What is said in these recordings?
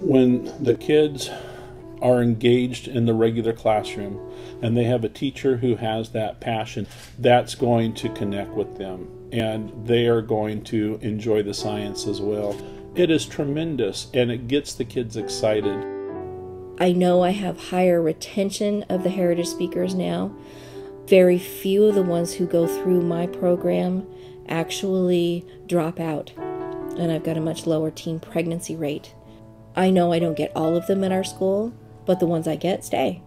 When the kids are engaged in the regular classroom and they have a teacher who has that passion, that's going to connect with them and they are going to enjoy the science as well. It is tremendous and it gets the kids excited. I know I have higher retention of the heritage speakers now. Very few of the ones who go through my program actually drop out, and I've got a much lower teen pregnancy rate. I know I don't get all of them in our school, but the ones I get stay.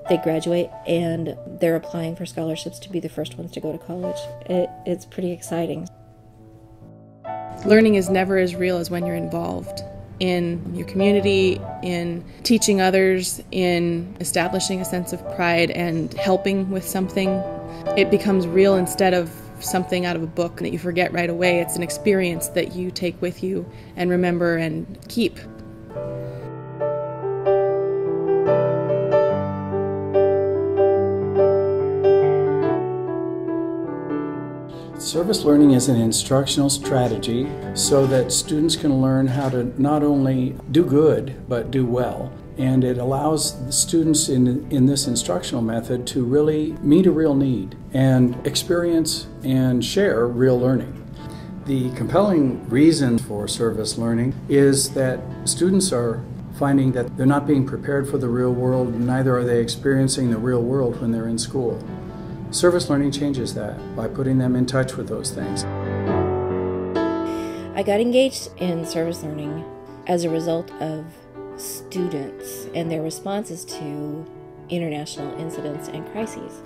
They graduate and they're applying for scholarships to be the first ones to go to college. It's pretty exciting. Learning is never as real as when you're involved in your community, in teaching others, in establishing a sense of pride and helping with something. It becomes real instead of something out of a book that you forget right away. It's an experience that you take with you and remember and keep. Service learning is an instructional strategy so that students can learn how to not only do good, but do well. And it allows the students in this instructional method to really meet a real need and experience and share real learning. The compelling reason for service learning is that students are finding that they're not being prepared for the real world, neither are they experiencing the real world when they're in school. Service learning changes that by putting them in touch with those things. I got engaged in service learning as a result of students and their responses to international incidents and crises.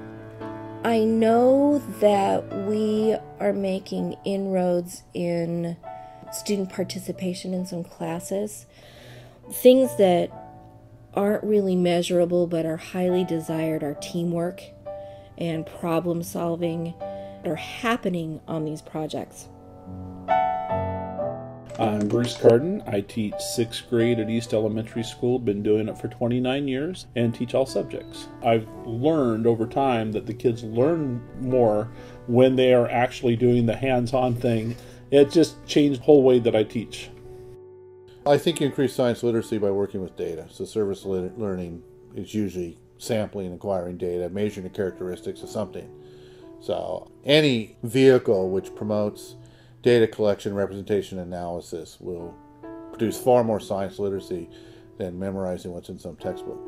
I know that we are making inroads in student participation in some classes. Things that aren't really measurable but are highly desired are teamwork and problem solving that are happening on these projects. I'm Bruce Carden. I teach 6th grade at East Elementary School, been doing it for 29 years, and teach all subjects. I've learned over time that the kids learn more when they are actually doing the hands-on thing. It just changed the whole way that I teach. I think you increase science literacy by working with data. So service learning is usually sampling and acquiring data, measuring the characteristics of something. So any vehicle which promotes data collection, representation, analysis will produce far more science literacy than memorizing what's in some textbook.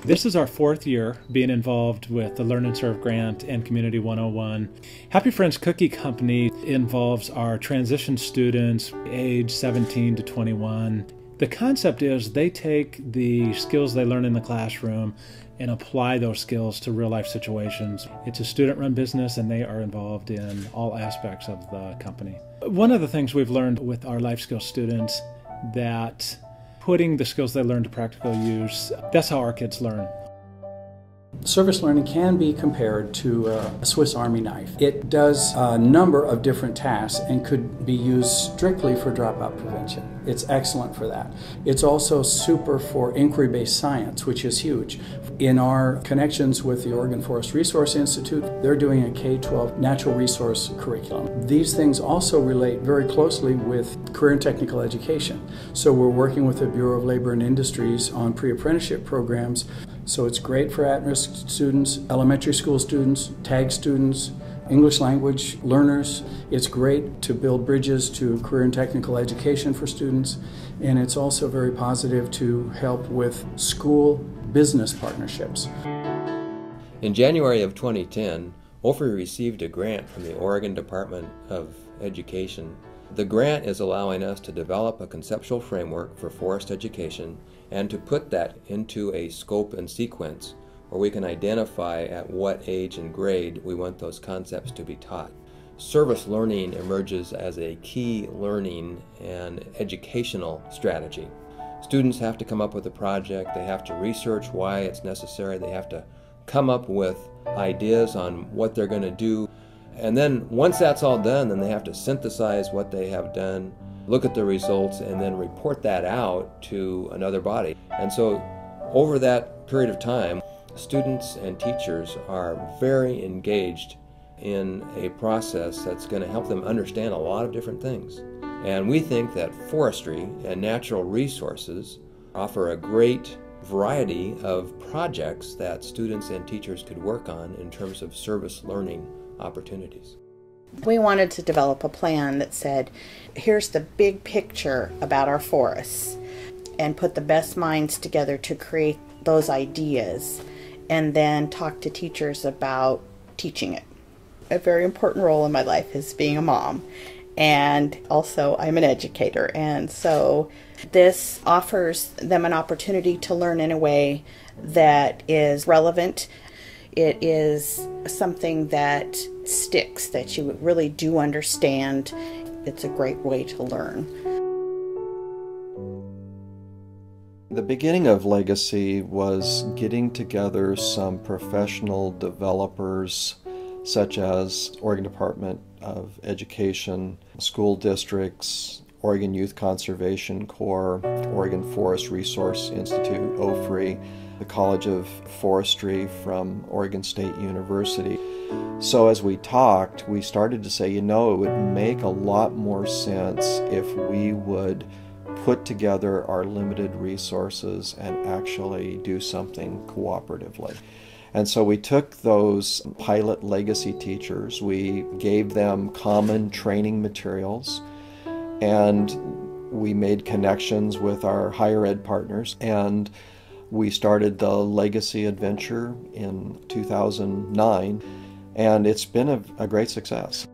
This is our 4th year being involved with the Learn and Serve grant and Community 101. Happy Friends Cookie Company involves our transition students age 17 to 21. The concept is they take the skills they learn in the classroom and apply those skills to real-life situations. It's a student-run business and they are involved in all aspects of the company. One of the things we've learned with our life skills students that putting the skills they learn to practical use, that's how our kids learn. Service learning can be compared to a Swiss Army knife. It does a number of different tasks and could be used strictly for dropout prevention. It's excellent for that. It's also super for inquiry-based science, which is huge. In our connections with the Oregon Forest Resource Institute, they're doing a K-12 natural resource curriculum. These things also relate very closely with career and technical education. So we're working with the Bureau of Labor and Industries on pre-apprenticeship programs. So it's great for at-risk students, elementary school students, TAG students, English language learners. It's great to build bridges to career and technical education for students. And it's also very positive to help with school business partnerships. In January of 2010, OFRI received a grant from the Oregon Department of Education. The grant is allowing us to develop a conceptual framework for forest education and to put that into a scope and sequence where we can identify at what age and grade we want those concepts to be taught. Service learning emerges as a key learning and educational strategy. Students have to come up with a project, they have to research why it's necessary, they have to come up with ideas on what they're going to do. And then once that's all done, then they have to synthesize what they have done, look at the results, and then report that out to another body. And so over that period of time, students and teachers are very engaged in a process that's going to help them understand a lot of different things. And we think that forestry and natural resources offer a great variety of projects that students and teachers could work on in terms of service learning opportunities. We wanted to develop a plan that said, here's the big picture about our forests, and put the best minds together to create those ideas, and then talk to teachers about teaching it. A very important role in my life is being a mom, and also I'm an educator, and so this offers them an opportunity to learn in a way that is relevant. It is something that sticks, that you really do understand. It's a great way to learn. The beginning of Legacy was getting together some professional developers such as Oregon Department of Education, school districts, Oregon Youth Conservation Corps, Oregon Forest Resource Institute, OFRI, the College of Forestry from Oregon State University. So as we talked, we started to say, it would make a lot more sense if we would put together our limited resources and actually do something cooperatively. And so we took those pilot Legacy teachers, we gave them common training materials, and we made connections with our higher ed partners, and we started the Legacy Adventure in 2009, and it's been a great success.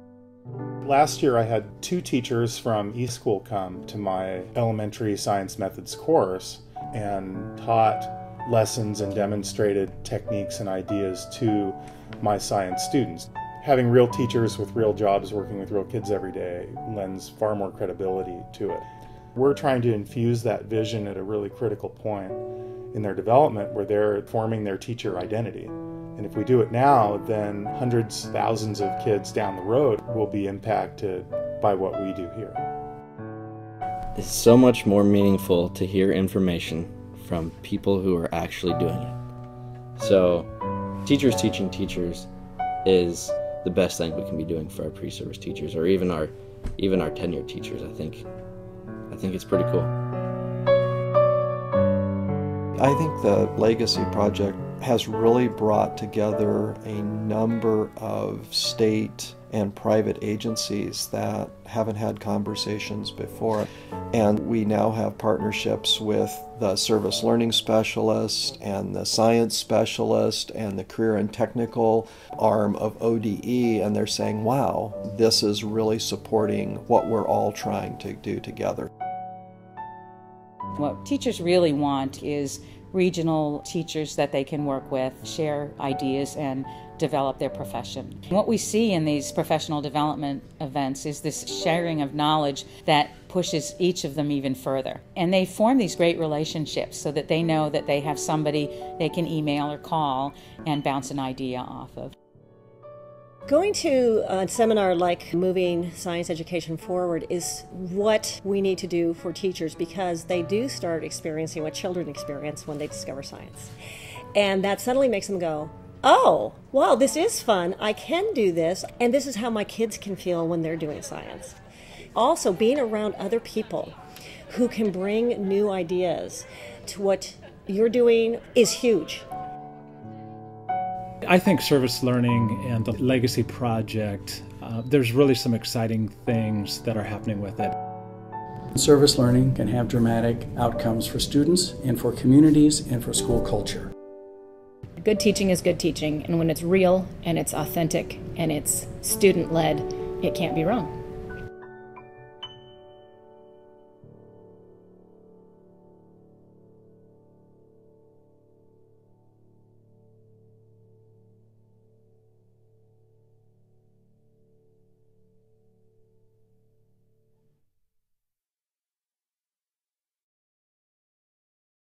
Last year I had 2 teachers from eSchool come to my elementary science methods course and taught lessons and demonstrated techniques and ideas to my science students. Having real teachers with real jobs working with real kids every day lends far more credibility to it. We're trying to infuse that vision at a really critical point in their development where they're forming their teacher identity. And if we do it now, then hundreds, thousands of kids down the road will be impacted by what we do here. It's so much more meaningful to hear information from people who are actually doing it. So, teachers teaching teachers is the best thing we can be doing for our pre-service teachers, or even our tenured teachers. I think it's pretty cool. I think the Legacy Project has really brought together a number of state and private agencies that haven't had conversations before. And we now have partnerships with the service learning specialist and the science specialist and the career and technical arm of ODE, and they're saying, wow, this is really supporting what we're all trying to do together. What teachers really want is regional teachers that they can work with, share ideas, and develop their profession. What we see in these professional development events is this sharing of knowledge that pushes each of them even further. And they form these great relationships so that they know that they have somebody they can email or call and bounce an idea off of. Going to a seminar like Moving Science Education Forward is what we need to do for teachers, because they do start experiencing what children experience when they discover science. And that suddenly makes them go, oh, wow, this is fun. I can do this. And this is how my kids can feel when they're doing science. Also, being around other people who can bring new ideas to what you're doing is huge. I think service learning and the Legacy Project, there's really some exciting things that are happening with it. Service learning can have dramatic outcomes for students and for communities and for school culture. Good teaching is good teaching, and when it's real and it's authentic and it's student-led, it can't be wrong.